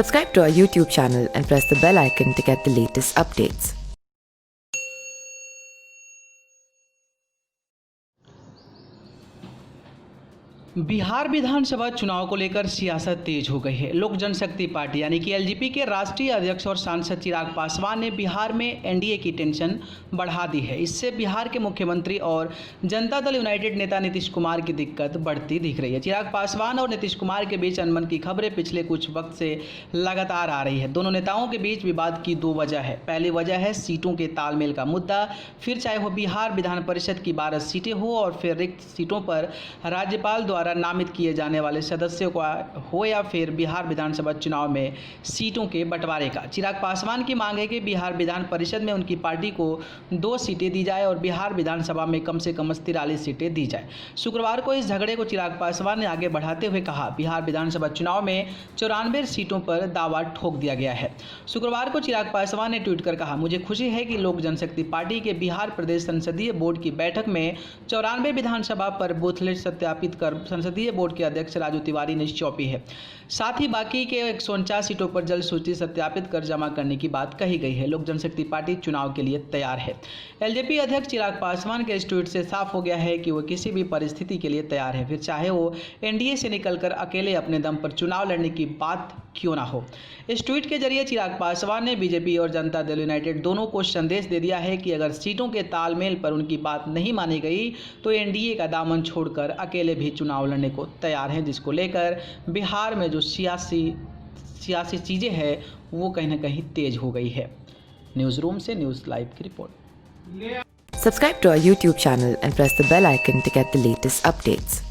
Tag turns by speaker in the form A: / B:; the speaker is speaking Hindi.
A: Subscribe to our YouTube channel and press the bell icon to get the latest updates.
B: Bihar विधानसभा चुनाव को लेकर सियासत तेज हो गई है। लोक जनशक्ति पार्टी यानी कि एलजेपी के राष्ट्रीय अध्यक्ष और सांसद चिराग पासवान ने बिहार में एनडीए की टेंशन बढ़ा दी है। इससे बिहार के मुख्यमंत्री और जनता दल यूनाइटेड नेता नीतीश कुमार की दिक्कत बढ़ती दिख रही है। चिराग पासवान और नीतीश कुमार के बीच अनबन की खबरें पिछले कुछ वक्त से लगातार आ रही है। दोनों नेताओं के बीच विवाद की दो वजह है। पहली वजह है सीटों के तालमेल का मुद्दा, फिर चाहे वो बिहार विधान परिषद की 12 सीटें हो और फिर रिक्त सीटों पर राज्यपाल द्वारा नामित किए जाने वाले सदस्यों का हो या फिर बिहार विधानसभा चुनाव में सीटों के बंटवारे का। चिराग पासवान की मांग है कि बिहार विधान परिषद में उनकी पार्टी को 2 सीटें दी जाए और बिहार विधानसभा में कम से कम 43 सीटें दी जाए। शुक्रवार को इस झगड़े को चिराग पासवान ने आगे बढ़ाते हुए कहा, बिहार विधानसभा चुनाव में 94 सीटों पर दावा ठोक दिया गया है। शुक्रवार को चिराग पासवान ने ट्वीट कर कहा, मुझे खुशी है कि लोक जनशक्ति पार्टी के बिहार प्रदेश संसदीय बोर्ड की बैठक में 94 विधानसभा पर बूथ लिस्ट सत्यापित कर संसदीय बोर्ड के अध्यक्ष राजू तिवारी ने सौंपी है। साथ ही बाकी के 149 सीटों पर जल सूची सत्यापित कर जमा करने की बात कही गई है। लोक जनशक्ति पार्टी चुनाव के लिए तैयार है। एलजेपी अध्यक्ष चिराग पासवान के इस ट्वीट से साफ हो गया है कि वो किसी भी परिस्थिति के लिए तैयार है, फिर चाहे वो एनडीए से निकलकर अकेले अपने दम पर चुनाव लड़ने की बात क्यों ना हो। इस ट्वीट के जरिए चिराग पासवान ने बीजेपी और जनता दल यूनाइटेड दोनों को संदेश दे दिया है कि अगर सीटों के तालमेल पर उनकी बात नहीं मानी गई तो एनडीए का दामन छोड़कर अकेले भी चुनाव लड़ने को तैयार हैं, जिसको लेकर बिहार में जो सियासी चीज़ें हैं वो कहीं ना कहीं तेज हो गई है। न्यूज़ रूम से न्यूज़ लाइव की report.
A: Subscribe to our YouTube channel and press the bell icon to get the latest updates.